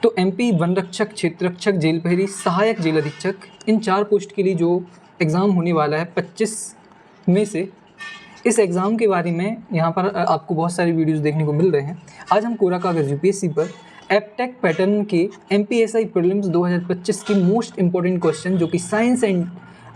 तो MP one रक्षक, क्षेत्र रक्षक, जेल प्रहरी, सहायक जेल अधीक्षक, इन 4 पोस्ट के लिए जो एग्ज़ाम होने वाला है 25 में से, इस एग्ज़ाम के बारे में यहाँ पर आपको बहुत सारे वीडियोस देखने को मिल रहे हैं। आज हम कोरा कागज़ यूपीएससी पर एपटेक पैटर्न के एमपीएसआई प्रीलिम्स 2025 के मोस्ट इंपॉर्टेंट क्वेश्चन जो कि साइंस एंड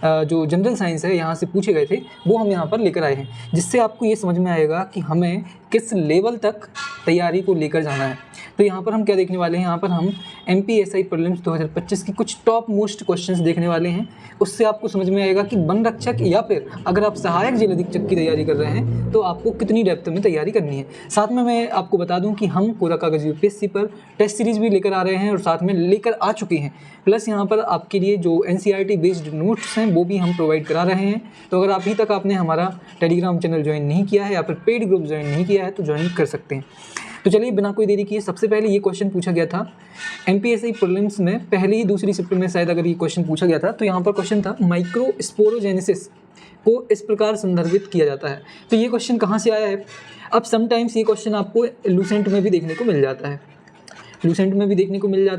जो जनरल साइंस है यहाँ से पूछे गए थे वो हम यहाँ पर लेकर आए हैं, जिससे आपको ये समझ में आएगा कि हमें किस लेवल तक तैयारी को लेकर जाना है। तो यहाँ पर हम क्या देखने वाले हैं, यहाँ पर हम एमपीएसआई प्रीलिम्स 2025 की कुछ टॉप मोस्ट क्वेश्चंस देखने वाले हैं। उससे आपको समझ में आएगा कि वन रक्षक या फिर अगर आप सहायक जेल अधीक्षक की तैयारी कर रहे हैं तो आपको कितनी डेप्थ में तैयारी करनी है। साथ में मैं आपको बता दूं कि हम कोरा कागज़ यूपीएससी पर टेस्ट सीरीज़ भी लेकर आ रहे हैं और साथ में लेकर आ चुके हैं। प्लस यहाँ पर आपके लिए जो एनसीईआरटी बेस्ड नोट्स हैं वो भी हम प्रोवाइड करा रहे हैं। तो अगर अभी तक आपने हमारा टेलीग्राम चैनल ज्वाइन नहीं किया है या फिर पेड ग्रुप ज्वाइन नहीं किया है तो ज्वाइन कर सकते हैं। तो चलिए बिना कोई देरी किए, सबसे पहले ये क्वेश्चन पूछा गया था एमपीएसआई प्रीलिम्स में, पहली दूसरी शिफ्ट में शायद अगर ये क्वेश्चन पूछा गया था। तो यहाँ पर क्वेश्चन था माइक्रोस्पोरोजेनेसिस को इस प्रकार संदर्भित किया जाता है। तो ये क्वेश्चन कहाँ से आया है? अब समटाइम्स ये क्वेश्चन आपको लूसेंट में भी देखने को मिल जाता है,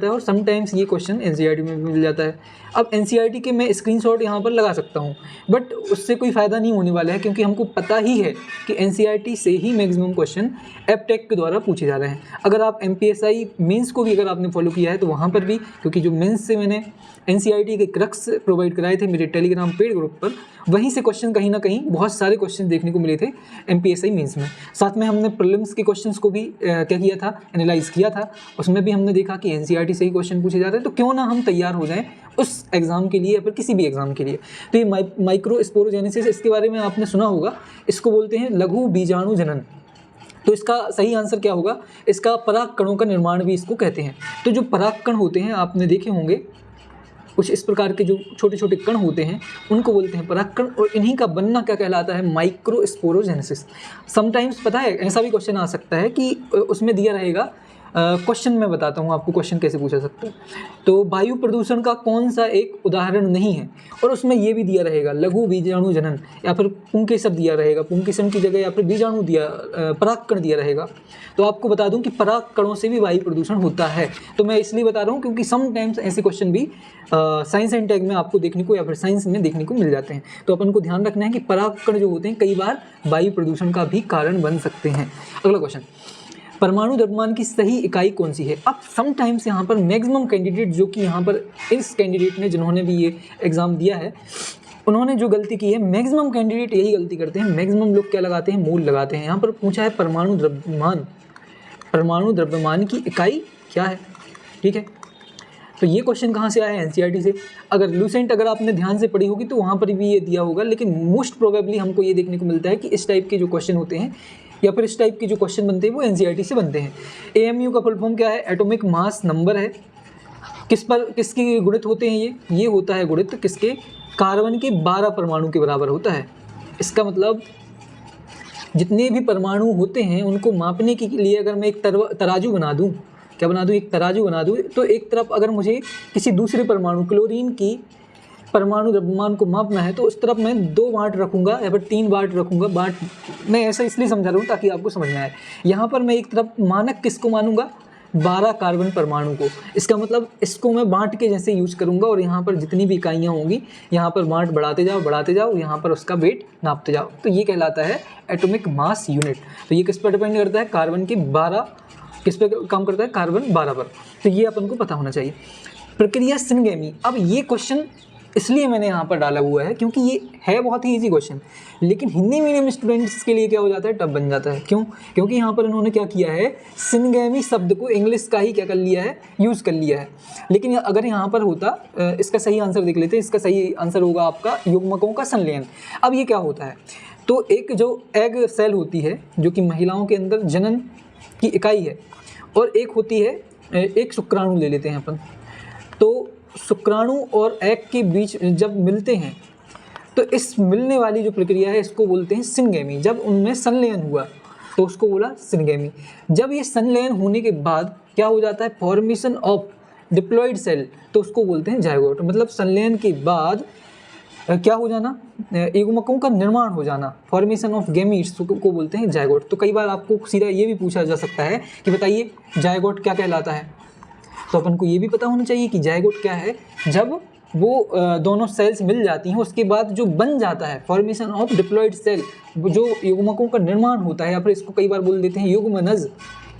और समटाइम्स ये क्वेश्चन एनसीईआरटी में भी मिल जाता है। अब एनसीईआरटी के मैं स्क्रीनशॉट यहाँ पर लगा सकता हूँ, बट उससे कोई फ़ायदा नहीं होने वाला है क्योंकि हमको पता ही है कि एनसीईआरटी से ही मैक्सिमम क्वेश्चन एपटेक के द्वारा पूछे जा रहे हैं। अगर आप एमपीएसआई मेंस को भी अगर आपने फॉलो किया है तो वहाँ पर भी, क्योंकि जो मेंस से मैंने एनसीईआरटी के क्रक्स प्रोवाइड कराए थे मेरे टेलीग्राम पेड ग्रुप पर, वहीं से क्वेश्चन कहीं ना कहीं बहुत सारे क्वेश्चन देखने को मिले थे एमपीएसआई मेंस में। साथ में हमने प्रीलिम्स के क्वेश्चंस को भी क्या किया था, एनालाइज किया था। उसमें भी हमने देखा कि एनसीईआरटी से ही क्वेश्चन पूछे जा रहे हैं, तो क्यों ना हम तैयार हो जाएं उस एग्ज़ाम के लिए या फिर किसी भी एग्ज़ाम के लिए। तो ये माइक्रोस्पोरोजेनेसिस, इसके बारे में आपने सुना होगा, इसको बोलते हैं लघु बीजाणु जनन। तो इसका सही आंसर क्या होगा? इसका पराग कणों का निर्माण भी इसको कहते हैं। तो जो पराग कण होते हैं आपने देखे होंगे, कुछ इस प्रकार के जो छोटे छोटे कण होते हैं उनको बोलते हैं परागकण, और इन्हीं का बनना क्या कहलाता है? माइक्रोस्पोरोजेनेसिस। समटाइम्स पता है ऐसा भी क्वेश्चन आ सकता है कि उसमें दिया रहेगा, क्वेश्चन मैं बताता हूँ आपको क्वेश्चन कैसे पूछा सकता है। तो वायु प्रदूषण का कौन सा एक उदाहरण नहीं है, और उसमें ये भी दिया रहेगा लघु बीजाणु जनन, या फिर पुंकेसर दिया रहेगा, पुंकेसन की जगह या फिर बीजाणु दिया, परागकण दिया रहेगा। तो आपको बता दूं कि परागकणों से भी वायु प्रदूषण होता है। तो मैं इसलिए बता रहा हूँ क्योंकि समटाइम्स ऐसे क्वेश्चन भी साइंस एंड टेक में आपको देखने को या फिर साइंस में देखने को मिल जाते हैं। तो अपन को ध्यान रखना है कि परागकण जो होते हैं कई बार वायु प्रदूषण का भी कारण बन सकते हैं। अगला क्वेश्चन, परमाणु द्रव्यमान की सही इकाई कौन सी है? अब समटाइम्स यहाँ पर मैक्सिमम कैंडिडेट, जो कि यहाँ पर इस कैंडिडेट ने जिन्होंने भी ये एग्ज़ाम दिया है, उन्होंने जो गलती की है, मैक्सिमम कैंडिडेट यही गलती करते हैं। मैक्सिमम लोग क्या लगाते हैं? मोल लगाते हैं। यहाँ पर पूछा है परमाणु द्रव्यमान की इकाई क्या है? ठीक है, तो ये क्वेश्चन कहाँ से आया है? एनसीईआरटी से। अगर लूसेंट अगर आपने ध्यान से पढ़ी होगी तो वहाँ पर भी ये दिया होगा, लेकिन मोस्ट प्रोबेबली हमको ये देखने को मिलता है कि इस टाइप के जो क्वेश्चन होते हैं या फिर इस टाइप के जो क्वेश्चन बनते हैं वो एनसीईआरटी से बनते हैं। एएमयू का फुल फॉर्म क्या है? एटॉमिक मास नंबर है। किसके गुणित होते हैं? ये होता है गुणित किसके? कार्बन के 12 परमाणु के बराबर होता है। इसका मतलब जितने भी परमाणु होते हैं उनको मापने के लिए अगर मैं एक तराजू बना दूं, क्या बना दूं? एक तराजू बना दूं, तो एक तरफ अगर मुझे किसी दूसरे परमाणु, क्लोरीन की परमाणु द्रव्यमान को मापना है तो उस तरफ मैं 2 वाट रखूंगा या फिर 3 वाट रखूंगा। वाट मैं ऐसा इसलिए समझा रहा हूँ ताकि आपको समझ में आए। यहाँ पर मैं एक तरफ मानक किसको मानूंगा? 12 कार्बन परमाणु को। इसका मतलब इसको मैं बांट के जैसे यूज करूंगा, और यहाँ पर जितनी भी इकाइयाँ होंगी यहाँ पर बांट बढ़ाते जाओ, यहाँ पर उसका वेट नापते जाओ। तो ये कहलाता है एटॉमिक मास यूनिट। तो ये किस पर डिपेंड करता है? कार्बन के 12, किस पे काम करता है? कार्बन 12 पर। तो ये अपन को पता होना चाहिए। प्रक्रिया सिनगैमी, अब ये क्वेश्चन इसलिए मैंने यहाँ पर डाला हुआ है क्योंकि ये है बहुत ही इजी क्वेश्चन, लेकिन हिंदी मीडियम स्टूडेंट्स के लिए क्या हो जाता है? टफ बन जाता है। क्यों? क्योंकि यहाँ पर इन्होंने क्या किया है? सिनगैमी शब्द को इंग्लिश का ही क्या कर लिया है? यूज़ कर लिया है। लेकिन अगर यहाँ पर होता, इसका सही आंसर देख लेते हैं। इसका सही आंसर होगा आपका युग्मकों का संलयन। अब ये क्या होता है? तो एक जो एग सेल होती है जो कि महिलाओं के अंदर जनन की इकाई है, और एक होती है, एक शुक्राणु ले लेते हैं अपन। तो शुक्राणु और एग के बीच जब मिलते हैं तो इस मिलने वाली जो प्रक्रिया है इसको बोलते हैं सिनगैमी। जब उनमें संलयन हुआ तो उसको बोला सिनगैमी। जब ये संलयन होने के बाद क्या हो जाता है? फॉर्मेशन ऑफ डिप्लॉइड सेल, तो उसको बोलते हैं जायगोट। मतलब संलयन के बाद क्या हो जाना? युग्मकों का निर्माण हो जाना, फॉर्मेशन ऑफ गैमीट्स को बोलते हैं जायगोट। तो कई बार आपको सीधा ये भी पूछा जा सकता है कि बताइए जायगोट क्या कहलाता है? तो अपन को ये भी पता होना चाहिए कि जायगोट क्या है, जब वो दोनों सेल्स मिल जाती हैं उसके बाद जो बन जाता है फॉर्मेशन ऑफ डिप्लॉइड सेल, जो युग्मकों का निर्माण होता है, या फिर इसको कई बार बोल देते हैं युग्मनज,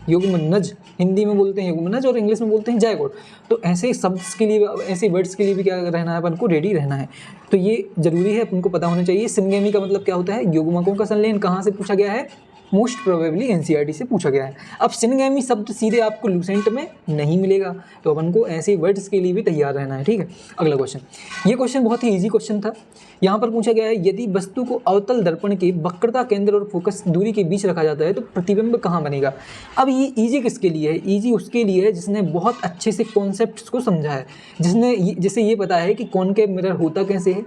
युग्मनज हिंदी में बोलते हैं युग्मनज और इंग्लिश में बोलते हैं जायगोट। तो ऐसे शब्द के लिए, ऐसे वर्ड्स के लिए भी क्या रहना है अपन को, रेडी रहना है। तो ये जरूरी है, अपन को पता होना चाहिए। सिनगेमी का मतलब क्या होता है, युग्मकों का संलयन। कहाँ से पूछा गया है, मोस्ट प्रोबेबली एनसीईआरटी से पूछा गया है। अब सिनगेमी शब्द सीधे आपको लूसेंट में नहीं मिलेगा, तो अपन को ऐसे वर्ड्स के लिए भी तैयार रहना है, ठीक है। अगला क्वेश्चन, ये क्वेश्चन बहुत ही इजी क्वेश्चन था। यहाँ पर पूछा गया है, यदि वस्तु को अवतल दर्पण के वक्रता केंद्र और फोकस दूरी के बीच रखा जाता है तो प्रतिबिंब कहाँ बनेगा। अब ये इजी किसके लिए है, इजी उसके लिए है जिसने बहुत अच्छे से कॉन्सेप्ट्स को समझा है, जिसे ये पता है कि कॉनकेव मिरर होता कैसे है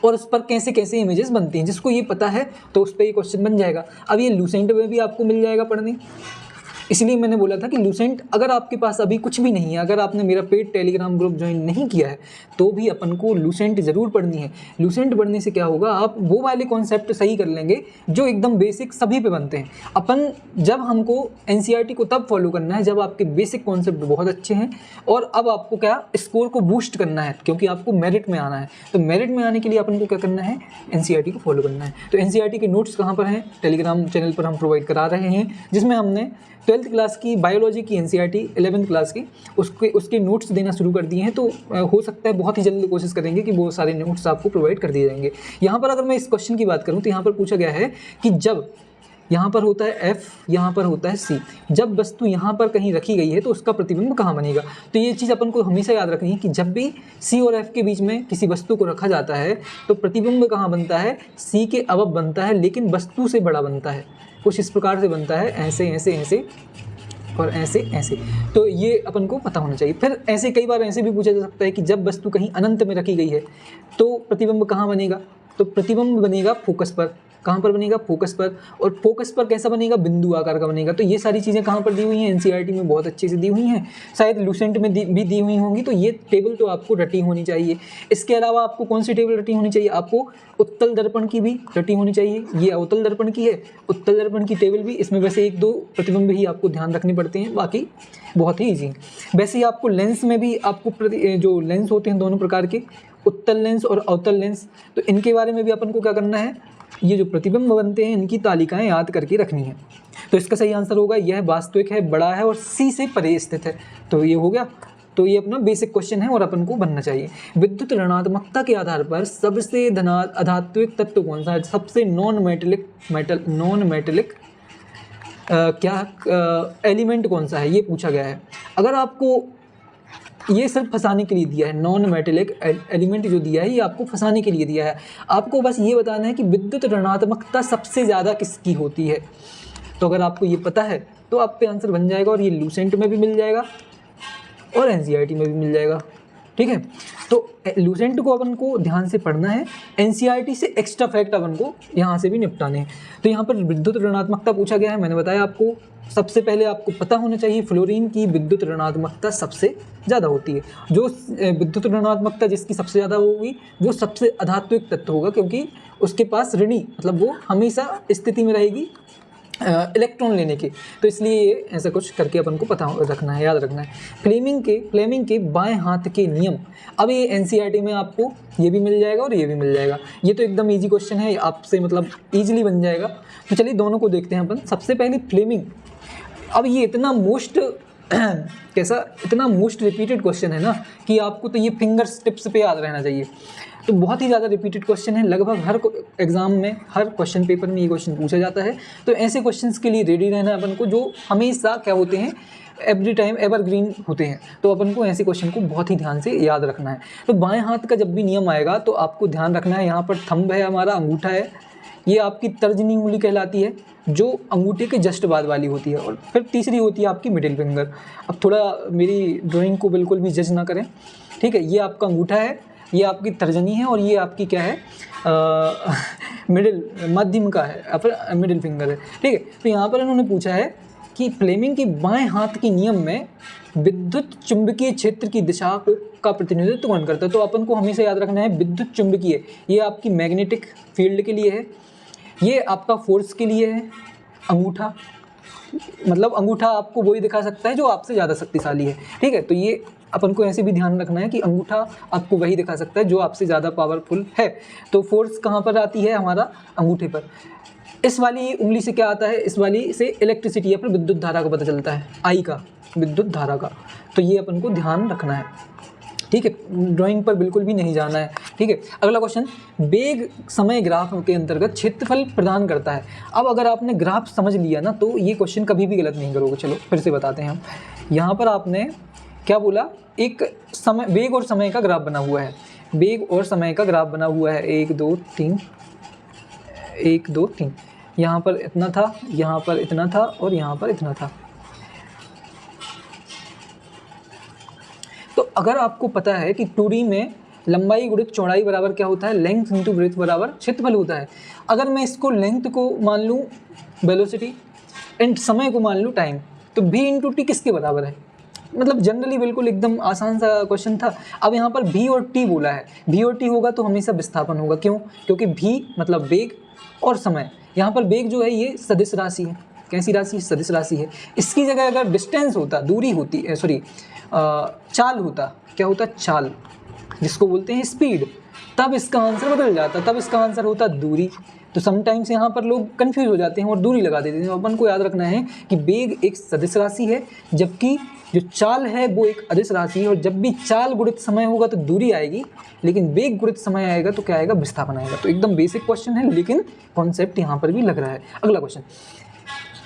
और उस पर कैसे कैसे इमेजेस बनती हैं। जिसको ये पता है तो उस पर ये क्वेश्चन बन जाएगा। अब ये लूसेंट में भी आपको मिल जाएगा पढ़ने, इसलिए मैंने बोला था कि लूसेंट अगर आपके पास अभी कुछ भी नहीं है, अगर आपने मेरा पेड टेलीग्राम ग्रुप ज्वाइन नहीं किया है तो भी अपन को लूसेंट ज़रूर पढ़नी है। लूसेंट पढ़ने से क्या होगा, आप वो वाले कॉन्सेप्ट सही कर लेंगे जो एकदम बेसिक सभी पे बनते हैं। अपन जब हमको एनसीईआरटी को तब फॉलो करना है जब आपके बेसिक कॉन्सेप्ट बहुत अच्छे हैं और अब आपको क्या स्कोर को बूस्ट करना है, क्योंकि आपको मेरिट में आना है। तो मेरिट में आने के लिए अपन को क्या करना है, एनसीईआरटी को फॉलो करना है। तो एनसीईआरटी के नोट्स कहाँ पर हैं, टेलीग्राम चैनल पर हम प्रोवाइड करा रहे हैं, जिसमें हमने 12th क्लास की बायोलॉजी की एनसीईआरटी 11th क्लास की उसके नोट्स देना शुरू कर दिए हैं। तो हो सकता है बहुत ही जल्द कोशिश करेंगे कि वो सारे नोट्स आपको प्रोवाइड कर दिए जाएंगे। यहाँ पर अगर मैं इस क्वेश्चन की बात करूँ तो यहाँ पर पूछा गया है कि जब यहाँ पर होता है F, यहाँ पर होता है C, जब वस्तु यहाँ पर कहीं रखी गई है तो उसका प्रतिबिंब कहाँ बनेगा। तो ये चीज़ अपन को हमेशा याद रखनी है कि जब भी C और F के बीच में किसी वस्तु को रखा जाता है तो प्रतिबिंब कहाँ बनता है, C के अबव बनता है, लेकिन वस्तु से बड़ा बनता है। कुछ इस प्रकार से बनता है, ऐसे ऐसे ऐसे और ऐसे ऐसे। तो ये अपन को पता होना चाहिए। फिर ऐसे कई बार ऐसे भी पूछा जा सकता है कि जब वस्तु कहीं अनंत में रखी गई है तो प्रतिबिंब कहाँ बनेगा। तो प्रतिबिंब बनेगा फोकस पर। कहाँ पर बनेगा, फोकस पर। और फोकस पर कैसा बनेगा, बिंदु आकार का बनेगा। तो ये सारी चीज़ें कहाँ पर दी हुई हैं, एनसीईआरटी में बहुत अच्छे से दी हुई हैं, शायद लूसेंट में भी दी हुई होंगी। तो ये टेबल तो आपको रटी होनी चाहिए। इसके अलावा आपको कौन सी टेबल रटी होनी चाहिए, आपको उत्तल दर्पण की भी रटी होनी चाहिए। ये अवतल दर्पण की है, उत्तल दर्पण की टेबल भी। इसमें वैसे 1-2 प्रतिबिंब ही आपको ध्यान रखने पड़ते हैं, बाकी बहुत ही ईजी है। वैसे ही आपको लेंस में भी आपको जो लेंस होते हैं दोनों प्रकार के, उत्तल लेंस और अवतल लेंस, तो इनके बारे में भी अपन को क्या करना है, ये जो प्रतिबिंब बनते हैं इनकी तालिकाएं याद करके रखनी है। तो इसका सही आंसर होगा यह वास्तविक है, बड़ा है और C से परे स्थित है। तो ये हो गया। तो ये अपना बेसिक क्वेश्चन है और अपन को बनना चाहिए। विद्युत ऋणात्मकता के आधार पर सबसे अधात्विक तत्व कौन सा है, सबसे नॉन मेटेलिक एलिमेंट कौन सा है, ये पूछा गया है। अगर आपको ये सिर्फ फंसाने के लिए दिया है, नॉन मेटेलिक एलिमेंट जो दिया है ये आपको फंसाने के लिए दिया है। आपको बस ये बताना है कि विद्युत ऋणात्मकता सबसे ज़्यादा किसकी होती है। तो अगर आपको ये पता है तो आप पे आंसर बन जाएगा और ये लूसेंट में भी मिल जाएगा और एनसीईआरटी में भी मिल जाएगा, ठीक है। तो लूसेंट को अपन को ध्यान से पढ़ना है, एनसीईआरटी से एक्स्ट्रा फैक्ट अपन को यहाँ से भी निपटाने हैं। तो यहाँ पर विद्युत ऋणात्मकता पूछा गया है, मैंने बताया आपको। सबसे पहले आपको पता होना चाहिए फ्लोरीन की विद्युत ऋणात्मकता सबसे ज़्यादा होती है। जो विद्युत ऋणात्मकता जिसकी सबसे ज़्यादा होगी वो सबसे अधात्विक तत्व होगा, क्योंकि उसके पास ऋणी मतलब वो हमेशा स्थिति में रहेगी इलेक्ट्रॉन लेने के। तो इसलिए ऐसा कुछ करके अपन को पता रखना है, याद रखना है। फ्लेमिंग के बाएं हाथ के नियम, अब ये एनसीईआरटी में आपको ये भी मिल जाएगा और ये भी मिल जाएगा। ये तो एकदम इजी क्वेश्चन है, आपसे मतलब इजीली बन जाएगा। तो चलिए दोनों को देखते हैं अपन। सबसे पहले फ्लेमिंग, अब ये इतना मोस्ट रिपीटेड क्वेश्चन है ना कि आपको तो ये फिंगर टिप्स पे याद रहना चाहिए। तो बहुत ही ज़्यादा रिपीटेड क्वेश्चन है, लगभग हर एग्जाम में, हर क्वेश्चन पेपर में ये क्वेश्चन पूछा जाता है। तो ऐसे क्वेश्चंस के लिए रेडी रहना है अपन को, जो हमेशा क्या होते हैं, एवरी टाइम एवरग्रीन होते हैं। तो अपन को ऐसे क्वेश्चन को बहुत ही ध्यान से याद रखना है। तो बाएं हाथ का जब भी नियम आएगा तो आपको ध्यान रखना है, यहाँ पर थंब है, हमारा अंगूठा है, ये आपकी तर्जनी उंगली कहलाती है जो अंगूठे के जस्ट बाद वाली होती है, और फिर तीसरी होती है आपकी मिडिल फिंगर। अब थोड़ा मेरी ड्राइंग को बिल्कुल भी जज ना करें, ठीक है। ये आपका अंगूठा है, ये आपकी तर्जनी है, और ये आपकी क्या है, मध्यम का है, फिर मिडिल फिंगर है, ठीक है। तो यहाँ पर इन्होंने पूछा है कि फ्लेमिंग के बाएं हाथ के नियम में विद्युत चुंबकीय क्षेत्र की दिशा का प्रतिनिधित्व कौन करता है। तो अपन को हमेशा याद रखना है विद्युत चुंबकीय, ये आपकी मैग्नेटिक फील्ड के लिए है, ये आपका फोर्स के लिए है अंगूठा, मतलब अंगूठा आपको वही दिखा सकता है जो आपसे ज़्यादा शक्तिशाली है, ठीक है। तो ये अपन को ऐसे भी ध्यान रखना है कि अंगूठा आपको वही दिखा सकता है जो आपसे ज़्यादा पावरफुल है। तो फोर्स कहाँ पर आती है, हमारा अंगूठे पर। इस वाली उंगली से क्या आता है, इस वाली से इलेक्ट्रिसिटी या फिर विद्युत धारा का पता चलता है, आई का, विद्युत धारा का। तो ये अपन को ध्यान रखना है, ठीक है। ड्राइंग पर बिल्कुल भी नहीं जाना है, ठीक है। अगला क्वेश्चन, वेग समय ग्राफ के अंतर्गत क्षेत्रफल प्रदान करता है। अब अगर आपने ग्राफ समझ लिया ना तो ये क्वेश्चन कभी भी गलत नहीं करोगे। चलो फिर से बताते हैं हम। यहाँ पर आपने क्या बोला, एक समय, वेग और समय का ग्राफ बना हुआ है, वेग और समय का ग्राफ बना हुआ है, 1 2 3 1 2 3, यहाँ पर इतना था, यहाँ पर इतना था और यहाँ पर इतना था। तो अगर आपको पता है कि 2D में लंबाई गुणित चौड़ाई बराबर क्या होता है, लेंथ इंटू ब्रेथ बराबर क्षेत्रफल होता है। अगर मैं इसको लेंथ को मान लूँ वेलोसिटी एंड समय को मान लूँ टाइम, तो v इंटू टी किसके बराबर है। मतलब जनरली बिल्कुल एकदम आसान सा क्वेश्चन था। अब यहाँ पर v और t बोला है, v और t होगा तो हमेशा विस्थापन होगा। क्यों, क्योंकि v मतलब वेग और समय। यहाँ पर वेग जो है ये सदिश राशि है, कैसी राशि, सदिश राशि है। इसकी जगह अगर डिस्टेंस होता, दूरी होती, सॉरी चाल होता, क्या होता, चाल, जिसको बोलते हैं स्पीड, तब इसका आंसर बदल जाता, तब इसका आंसर होता दूरी। तो समटाइम्स यहाँ पर लोग कंफ्यूज हो जाते हैं और दूरी लगा देते हैं। अपन को याद रखना है कि वेग एक सदिश राशि है, जबकि जो चाल है वो एक अदिश राशि है। और जब भी चाल गुणित समय होगा तो दूरी आएगी, लेकिन वेग गुणित समय आएगा तो क्या आएगा, विस्थापन आएगा। तो एकदम बेसिक क्वेश्चन है, लेकिन कॉन्सेप्ट यहाँ पर भी लग रहा है। अगला क्वेश्चन,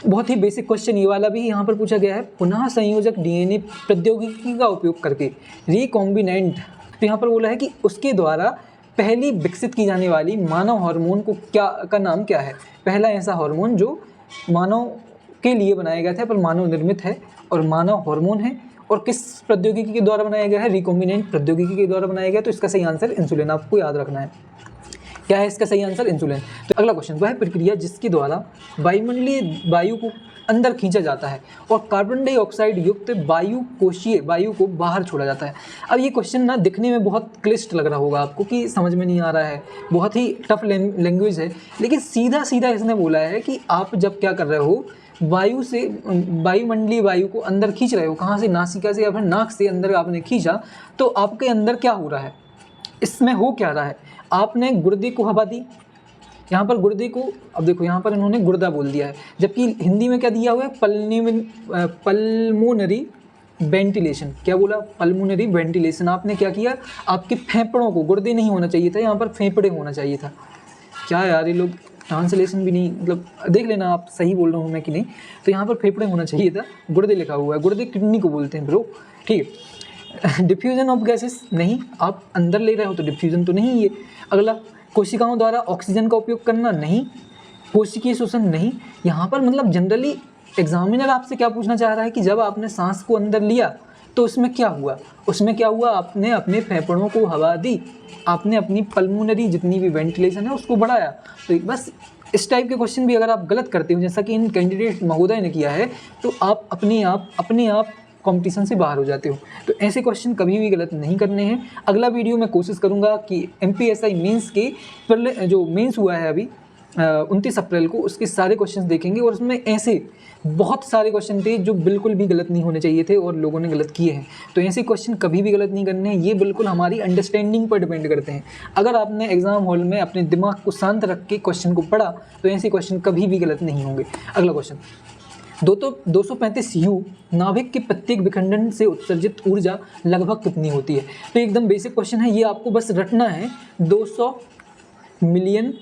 बहुत ही बेसिक क्वेश्चन ये वाला भी यहाँ पर पूछा गया है। पुनः संयोजक डीएनए प्रौद्योगिकी का उपयोग करके रिकॉम्बिनेंट, तो यहाँ पर बोला है कि उसके द्वारा पहली विकसित की जाने वाली मानव हार्मोन को क्या का नाम क्या है। पहला ऐसा हार्मोन जो मानव के लिए बनाया गया था, पर मानव निर्मित है और मानव हार्मोन है, और किस प्रौद्योगिकी के द्वारा बनाया गया है, रिकॉम्बिनेंट प्रौद्योगिकी के द्वारा बनाया गया। तो इसका सही आंसर इंसुलिन, आपको याद रखना है। क्या है इसका सही आंसर, इंसुलिन। तो अगला क्वेश्चन, वह प्रक्रिया जिसके द्वारा वायुमंडलीय वायु को अंदर खींचा जाता है और कार्बन डाइऑक्साइड युक्त वायु कोशीय वायु को बाहर छोड़ा जाता है। अब ये क्वेश्चन ना दिखने में बहुत क्लिष्ट लग रहा होगा आपको कि समझ में नहीं आ रहा है, बहुत ही टफ लैंग्वेज है, लेकिन सीधा सीधा इसने बोला है कि आप जब क्या कर रहे हो, वायु से, वायुमंडलीय वायु को अंदर खींच रहे हो, कहाँ से, नासिका से या फिर नाक से अंदर आपने खींचा, तो आपके अंदर क्या हो रहा है, इसमें हो क्या रहा है, आपने गुर्दे को हवा दी। यहाँ पर गुर्दे को, अब देखो यहाँ पर इन्होंने गुर्दा बोल दिया है, जबकि हिंदी में क्या दिया हुआ है, पल्मोनरी वेंटिलेशन। क्या बोला, पल्मोनरी वेंटिलेशन। आपने क्या किया, आपके फेफड़ों को, गुर्दे नहीं होना चाहिए था, यहाँ पर फेफड़े होना चाहिए था। क्या यार ये लोग ट्रांसलेशन भी नहीं, मतलब देख लेना आप सही बोल रहा हूँ मैं कि नहीं। तो यहाँ पर फेफड़े होना चाहिए था, गुर्दे लिखा हुआ है, गुर्दे किडनी को बोलते हैं ब्रो, ठीक है। डिफ्यूजन ऑफ गैसेस, नहीं, आप अंदर ले रहे हो तो डिफ्यूजन तो नहीं ये। अगला, कोशिकाओं द्वारा ऑक्सीजन का उपयोग करना, नहीं। कोशिकीय शोषण, नहीं। यहाँ पर मतलब जनरली एग्जामिनर आपसे क्या पूछना चाह रहा है कि जब आपने सांस को अंदर लिया तो उसमें क्या हुआ, उसमें क्या हुआ, आपने अपने फेफड़ों को हवा दी, आपने अपनी पल्मोनरी जितनी भी वेंटिलेशन है उसको बढ़ाया। तो बस इस टाइप के क्वेश्चन भी अगर आप गलत करते हो, जैसा कि इन कैंडिडेट महोदय ने किया है, तो आप अपने आप कंपटीशन से बाहर हो जाते हो। तो ऐसे क्वेश्चन कभी भी गलत नहीं करने हैं। अगला वीडियो मैं कोशिश करूंगा कि MPSI मेंस के जो मेंस हुआ है अभी 29 अप्रैल को, उसके सारे क्वेश्चन देखेंगे, और उसमें ऐसे बहुत सारे क्वेश्चन थे जो बिल्कुल भी गलत नहीं होने चाहिए थे और लोगों ने गलत किए हैं। तो ऐसे क्वेश्चन कभी भी गलत नहीं करने हैं, ये बिल्कुल हमारी अंडरस्टैंडिंग पर डिपेंड करते हैं। अगर आपने एग्जाम हॉल में अपने दिमाग को शांत रख के क्वेश्चन को पढ़ा तो ऐसे क्वेश्चन कभी भी गलत नहीं होंगे। अगला क्वेश्चन, 235 U नाभिक के प्रत्येक विखंडन से उत्सर्जित ऊर्जा लगभग कितनी होती है। तो एकदम बेसिक क्वेश्चन है, ये आपको बस रटना है, 200 मिलियन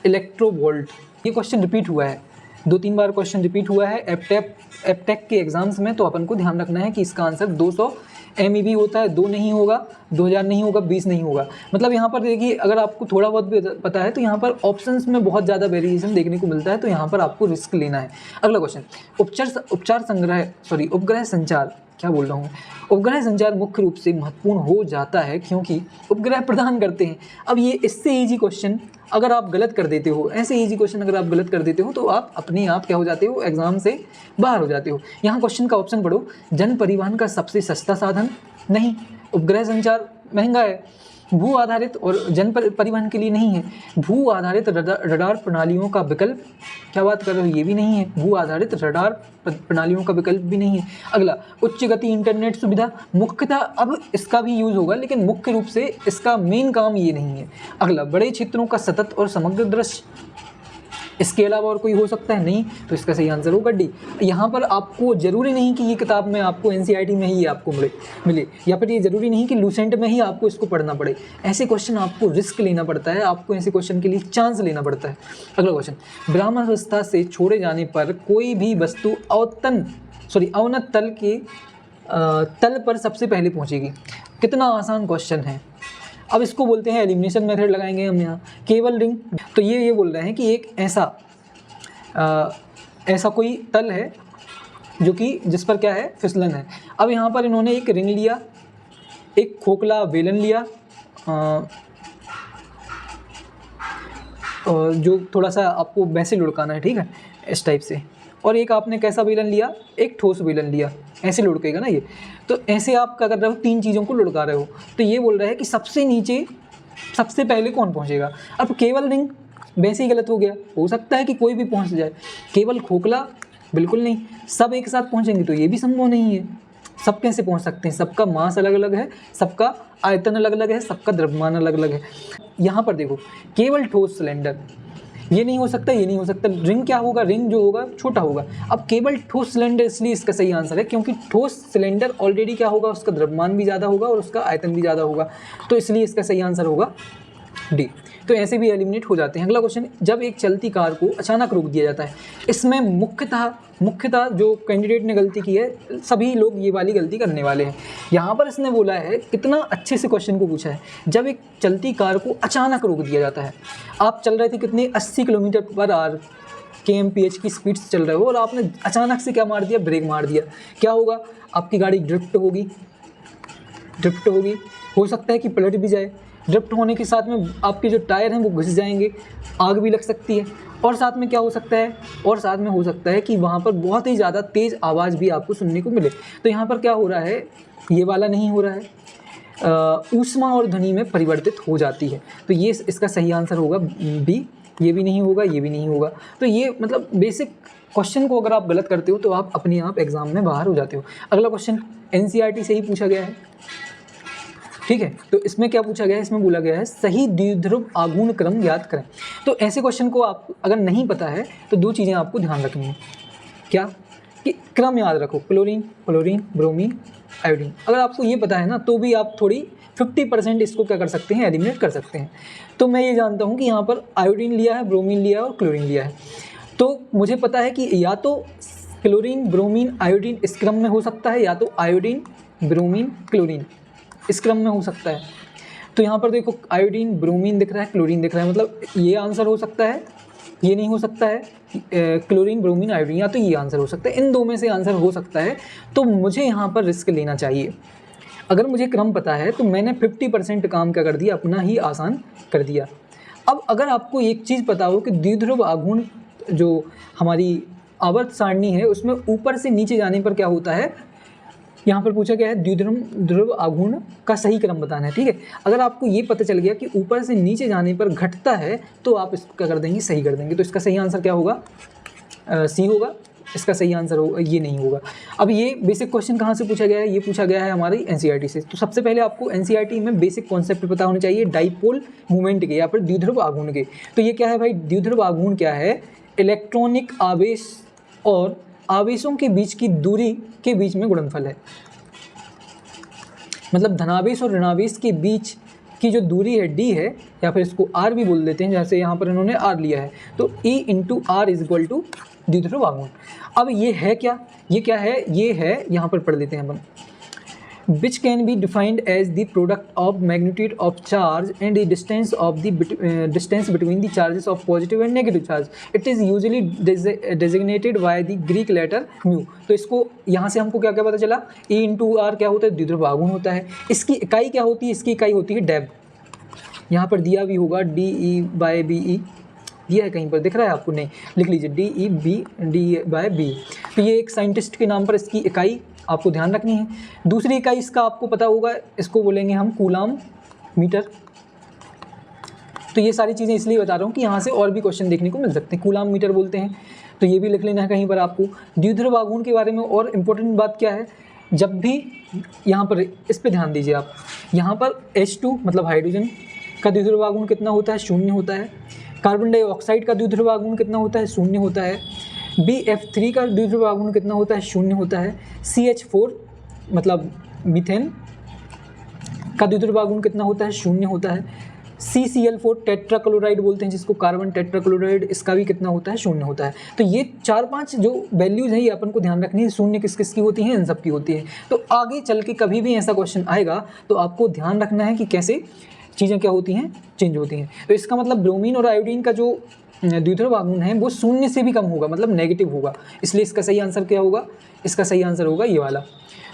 इलेक्ट्रोवोल्ट। ये क्वेश्चन रिपीट हुआ है, 2-3 बार क्वेश्चन रिपीट हुआ है एपटेक के एग्जाम्स में। तो अपन को ध्यान रखना है कि इसका आंसर 200 MEV होता है, 2 नहीं होगा, 2000 नहीं होगा, 20 नहीं होगा। मतलब यहाँ पर देखिए, अगर आपको थोड़ा बहुत भी पता है तो यहाँ पर ऑप्शंस में बहुत ज़्यादा वेरिएशन देखने को मिलता है, तो यहाँ पर आपको रिस्क लेना है। अगला क्वेश्चन, उपग्रह संचार, क्या बोल रहा हूँ, उपग्रह संचार मुख्य रूप से महत्वपूर्ण हो जाता है क्योंकि उपग्रह प्रदान करते हैं। अब ये इससे ईजी क्वेश्चन अगर आप गलत कर देते हो, ऐसे ईजी क्वेश्चन अगर आप गलत कर देते हो तो आप अपने आप क्या हो जाते हो, एग्जाम से बाहर हो जाते हो। यहाँ क्वेश्चन का ऑप्शन पढ़ो, जन परिवहन का सबसे सस्ता साधन, नहीं। उपग्रह संचार महंगा है, भू आधारित और जन परिवहन के लिए नहीं है। भू आधारित रडार प्रणालियों का विकल्प, क्या बात कर रहे हो, ये भी नहीं है। भू आधारित रडार प्रणालियों का विकल्प भी नहीं है। अगला, उच्च गति इंटरनेट सुविधा, मुख्यतः अब इसका भी यूज़ होगा लेकिन मुख्य रूप से इसका मेन काम ये नहीं है। अगला, बड़े क्षेत्रों का सतत और समग्र दृश्य, इसके अलावा और कोई हो सकता है, नहीं, तो इसका सही आंसर होगा डी। यहाँ पर आपको ज़रूरी नहीं कि ये किताब में आपको एनसीईआरटी में ही आपको मिले या फिर ये ज़रूरी नहीं कि लूसेंट में ही आपको इसको पढ़ना पड़े। ऐसे क्वेश्चन आपको रिस्क लेना पड़ता है, आपको ऐसे क्वेश्चन के लिए चांस लेना पड़ता है। अगला क्वेश्चन, ब्रह्मावस्था से छोड़े जाने पर कोई भी वस्तु अवनत तल के तल पर सबसे पहले पहुँचेगी। कितना आसान क्वेश्चन है। अब इसको बोलते हैं एलिमिनेशन मेथड लगाएंगे हम यहाँ। केवल रिंग, तो ये बोल रहे हैं कि एक ऐसा कोई तल है जो कि जिस पर क्या है, फिसलन है। अब यहाँ पर इन्होंने एक रिंग लिया, एक खोखला बेलन लिया जो थोड़ा सा आपको वैसे लुढ़काना है, ठीक है, इस टाइप से, और एक आपने कैसा बेलन लिया, एक ठोस बेलन लिया, ऐसे लुढ़केगा ना ये। तो ऐसे आप क्या कर रहे हो, तीन चीज़ों को लुढ़का रहे हो। तो ये बोल रहा है कि सबसे नीचे सबसे पहले कौन पहुंचेगा। अब केवल रिंग वैसे ही गलत हो गया, हो सकता है कि कोई भी पहुंच जाए। केवल खोखला, बिल्कुल नहीं। सब एक साथ पहुंचेंगे तो ये भी संभव नहीं है। सब कैसे पहुंच सकते हैं, सबका मास अलग अलग है, सबका आयतन अलग अलग है, सबका द्रव्यमान अलग अलग है। यहाँ पर देखो, केवल ठोस सिलेंडर, ये नहीं हो सकता, ये नहीं हो सकता। रिंग क्या होगा, रिंग जो होगा छोटा होगा। अब केवल ठोस सिलेंडर, इसलिए इसका सही आंसर है, क्योंकि ठोस सिलेंडर ऑलरेडी क्या होगा, उसका द्रव्यमान भी ज़्यादा होगा और उसका आयतन भी ज़्यादा होगा, तो इसलिए इसका सही आंसर होगा डी। तो ऐसे भी एलिमिनेट हो जाते हैं। अगला क्वेश्चन, जब एक चलती कार को अचानक रोक दिया जाता है, इसमें मुख्यतः जो कैंडिडेट ने गलती की है, सभी लोग ये वाली गलती करने वाले हैं। यहाँ पर इसने बोला है, कितना अच्छे से क्वेश्चन को पूछा है, जब एक चलती कार को अचानक रोक दिया जाता है। आप चल रहे थे कितने, 80 किलोमीटर/आवर kmph की स्पीड से चल रहे हो और आपने अचानक से क्या मार दिया, ब्रेक मार दिया, क्या होगा, आपकी गाड़ी ड्रिफ्ट होगी, हो सकता है कि पलट भी जाए। ड्रिफ्ट होने के साथ में आपके जो टायर हैं वो घिस जाएंगे, आग भी लग सकती है, और साथ में क्या हो सकता है, और साथ में हो सकता है कि वहाँ पर बहुत ही ज़्यादा तेज़ आवाज़ भी आपको सुनने को मिले। तो यहाँ पर क्या हो रहा है, ये वाला नहीं हो रहा है, ऊष्मा और ध्वनि में परिवर्तित हो जाती है। तो ये इसका सही आंसर होगा बी। ये भी नहीं होगा, ये भी नहीं होगा। तो ये मतलब बेसिक क्वेश्चन को अगर आप गलत करते हो तो आप अपने आप एग्जाम में बाहर हो जाते हो। अगला क्वेश्चन एनसीईआरटी से ही पूछा गया है, ठीक है। तो इसमें क्या पूछा गया है, इसमें बोला गया है सही द्विध्रुव आघूर्ण क्रम ज्ञात करें। तो ऐसे क्वेश्चन को आप अगर नहीं पता है तो दो चीज़ें आपको ध्यान रखनी है, क्या कि क्रम याद रखो, क्लोरीन, ब्रोमीन, आयोडीन। अगर आपको ये पता है ना तो भी आप थोड़ी 50% इसको क्या कर सकते हैं, एलिमिनेट कर सकते हैं। तो मैं ये जानता हूँ कि यहाँ पर आयोडीन लिया है, ब्रोमीन लिया है और क्लोरीन लिया है, तो मुझे पता है कि या तो क्लोरीन, ब्रोमीन, आयोडीन इस क्रम में हो सकता है, या तो आयोडीन, ब्रोमीन, क्लोरीन इस क्रम में हो सकता है। तो यहाँ पर देखो, आयोडीन, ब्रोमीन दिख रहा है, क्लोरीन दिख रहा है, मतलब ये आंसर हो सकता है, ये नहीं हो सकता है, क्लोरीन, ब्रोमीन, आयोडीन, या तो ये आंसर हो सकता है। इन दो में से आंसर हो सकता है, तो मुझे यहाँ पर रिस्क लेना चाहिए। अगर मुझे क्रम पता है तो मैंने 50% काम क्या कर दिया, अपना ही आसान कर दिया। अब अगर आपको एक चीज़ पता हो कि द्विध्रुव आघूर्ण जो हमारी आवर्त सारणी है उसमें ऊपर से नीचे जाने पर क्या होता है, यहाँ पर पूछा गया है द्विध्रुव आघूर्ण का सही क्रम बताना है, ठीक है। अगर आपको ये पता चल गया कि ऊपर से नीचे जाने पर घटता है तो आप इसको क्या कर देंगे, सही कर देंगे। तो इसका सही आंसर क्या होगा, सी होगा। इसका सही आंसर होगा, ये नहीं होगा। अब ये बेसिक क्वेश्चन कहाँ से पूछा गया है, ये पूछा गया है हमारी एनसीईआरटी से। तो सबसे पहले आपको एनसीईआरटी में बेसिक कॉन्सेप्ट पता होने चाहिए डाइपोल मूवमेंट के या फिर द्विध्रुव आघूर्ण के। तो ये क्या है भाई, द्विध्रुव आघूर्ण क्या है, इलेक्ट्रॉनिक आवेश और आवेशों के बीच की दूरी के बीच में गुणनफल है। मतलब धनावेश और ऋणावेश के बीच की जो दूरी है डी है, या फिर इसको आर भी बोल देते हैं, जैसे यहाँ पर इन्होंने आर लिया है। तो E × R = द्विध्रुव आघूर्ण। अब ये है क्या, ये क्या है, ये है, यहाँ पर पढ़ लेते हैं अपन, which can be defined as the product of magnitude of charge and the distance between the charges of positive and negative charge. It is usually designated by the Greek letter mu. तो इसको यहाँ से हमको क्या क्या पता चला, E × R क्या होता है, द्विध्रुव आघूर्ण होता है। इसकी इकाई क्या होती है, इसकी इकाई होती है डेब। यहाँ पर दिया भी होगा DE/BE, दिया है कहीं पर, दिख रहा है आपको, नहीं, लिख लीजिए DE/BE। तो ये एक साइंटिस्ट के नाम पर इसकी इकाई आपको ध्यान रखनी है। दूसरी इकाई इसका आपको पता होगा, इसको बोलेंगे हम कूलाम मीटर। तो ये सारी चीज़ें इसलिए बता रहा हूँ कि यहाँ से और भी क्वेश्चन देखने को मिल सकते हैं। कूलाम मीटर बोलते हैं, तो ये भी लिख लेना है कहीं पर आपको। द्विध्रुव आघूर्ण के बारे में और इम्पोर्टेंट बात क्या है, जब भी यहाँ पर इस पे ध्यान दीजिए आप, यहाँ पर H2 मतलब हाइड्रोजन का द्विध्रुव आघूर्ण कितना होता है, 0 होता है। कार्बन डाइऑक्साइड का द्विध्रुव आघूर्ण कितना होता है, 0 होता है। BF3 का द्विध्रुव आघूर्ण कितना होता है, 0 होता है। CH4 मतलब मीथेन का द्विध्रुव आघूर्ण कितना होता है, 0 होता है। CCl4 टेट्राक्लोराइड बोलते हैं जिसको, कार्बन टेट्राक्लोराइड, इसका भी कितना होता है, 0 होता है। तो ये 4-5 जो वैल्यूज़ हैं ये अपन को ध्यान रखनी है, 0 किस किस की होती हैं, इन सब की होती है। तो आगे चल के कभी भी ऐसा क्वेश्चन आएगा तो आपको ध्यान रखना है कि कैसे चीज़ें क्या होती हैं, चेंज होती हैं। तो इसका मतलब ब्रोमीन और आयोडीन का जो द्विध्रुव आघूर्ण है वो 0 से भी कम होगा, मतलब नेगेटिव होगा। इसलिए इसका सही आंसर क्या होगा, इसका सही आंसर होगा ये वाला।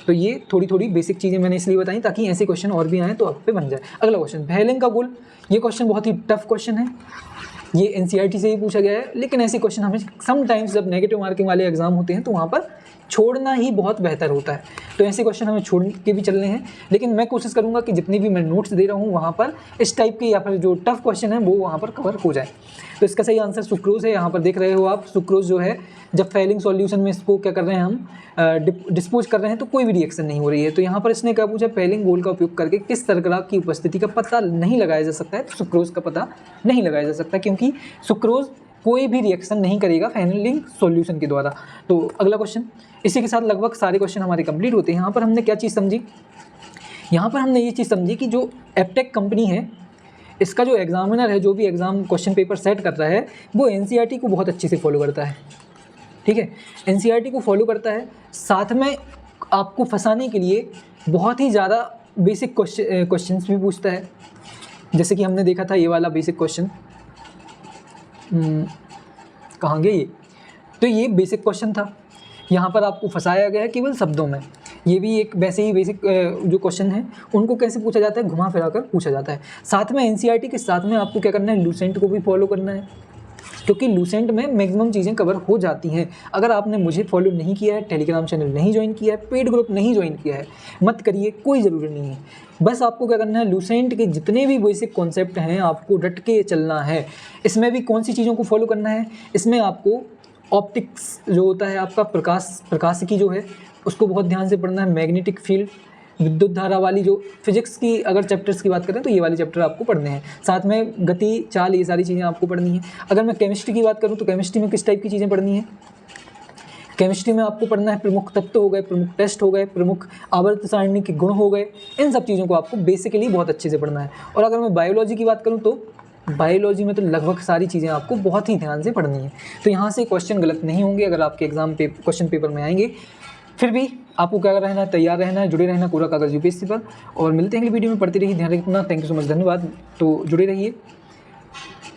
तो ये थोड़ी बेसिक चीज़ें मैंने इसलिए बताई ताकि ऐसे क्वेश्चन और भी आएँ तो आप पे बन जाए। अगला क्वेश्चन, भेलिंग का गोल। ये क्वेश्चन बहुत ही टफ क्वेश्चन है, ये NCERT से ही पूछा गया है, लेकिन ऐसे क्वेश्चन हमें समटाइम्स जब नेगेटिव मार्किंग वाले एग्जाम होते हैं तो वहाँ पर छोड़ना ही बहुत बेहतर होता है। तो ऐसे क्वेश्चन हमें छोड़ के भी चलने हैं, लेकिन मैं कोशिश करूँगा कि जितने भी मैं नोट्स दे रहा हूँ वहाँ पर इस टाइप के या फिर जो टफ क्वेश्चन है वो वहाँ पर कवर हो जाए। तो इसका सही आंसर सुक्रोज है। यहाँ पर देख रहे हो आप, सुक्रोज जो है जब फैलिंग सॉल्यूशन में इसको क्या कर रहे हैं हम डिस्पोज कर रहे हैं तो कोई भी रिएक्शन नहीं हो रही है। तो यहाँ पर इसने क्या पूछा, फैलिंग गोल का उपयोग करके किस शर्करा की उपस्थिति का पता नहीं लगाया जा सकता है। तो सुक्रोज का पता नहीं लगाया जा सकता क्योंकि सुक्रोज कोई भी रिएक्शन नहीं करेगा फैलिंग सॉल्यूशन के द्वारा। तो अगला क्वेश्चन, इसी के साथ लगभग सारे क्वेश्चन हमारे कंप्लीट होते हैं। यहाँ पर हमने क्या चीज़ समझी, यहाँ पर हमने ये चीज़ समझी कि जो एप्टेक कंपनी है इसका जो एग्जामिनर है, जो भी एग्ज़ाम क्वेश्चन पेपर सेट कर रहा है वो NCERT को बहुत अच्छे से फॉलो करता है। ठीक है, NCERT को फॉलो करता है, साथ में आपको फंसाने के लिए बहुत ही ज़्यादा बेसिक क्वेश्चंस भी पूछता है। जैसे कि हमने देखा था ये वाला बेसिक क्वेश्चन, कहाँ गया ये, तो ये बेसिक क्वेश्चन था। यहाँ पर आपको फंसाया गया है केवल शब्दों में। ये भी एक वैसे ही बेसिक जो क्वेश्चन है उनको कैसे पूछा जाता है, घुमा फिरा कर पूछा जाता है। साथ में NCERT के साथ में आपको क्या करना है, लूसेंट को भी फॉलो करना है, क्योंकि लूसेंट में मैक्सिमम चीज़ें कवर हो जाती हैं। अगर आपने मुझे फॉलो नहीं किया है, टेलीग्राम चैनल नहीं ज्वाइन किया है, पेड ग्रुप नहीं ज्वाइन किया है, मत करिए, कोई ज़रूरी नहीं है। बस आपको क्या करना है, लूसेंट के जितने भी बेसिक कॉन्सेप्ट हैं आपको रट के चलना है। इसमें भी कौन सी चीज़ों को फॉलो करना है, इसमें आपको ऑप्टिक्स जो होता है आपका प्रकाशिकी जो है उसको बहुत ध्यान से पढ़ना है। मैग्नेटिक फील्ड, विद्युत धारा वाली जो फिजिक्स की अगर चैप्टर्स की बात करें तो ये वाले चैप्टर आपको पढ़ने हैं। साथ में गति, चाल, ये सारी चीज़ें आपको पढ़नी है। अगर मैं केमिस्ट्री की बात करूँ तो केमिस्ट्री में किस टाइप की चीज़ें पढ़नी है, केमिस्ट्री में आपको पढ़ना है प्रमुख तत्व हो गए, प्रमुख टेस्ट हो गए, प्रमुख आवर्त सारणी के गुण हो गए, इन सब चीज़ों को आपको बेसिकली बहुत अच्छे से पढ़ना है। और अगर मैं बायोलॉजी की बात करूँ तो बायोलॉजी में तो लगभग सारी चीज़ें आपको बहुत ही ध्यान से पढ़नी है। तो यहाँ से क्वेश्चन गलत नहीं होंगे अगर आपके एग्जाम पे क्वेश्चन पेपर में आएंगे। फिर भी आपको क्या रहना है, तैयार रहना है, जुड़े रहना पूरा कागज़ UPSC पर। और मिलते हैं अगली वीडियो में, पढ़ते रहिए, ध्यान रखना। थैंक यू सो मच, धन्यवाद। तो जुड़े रहिए।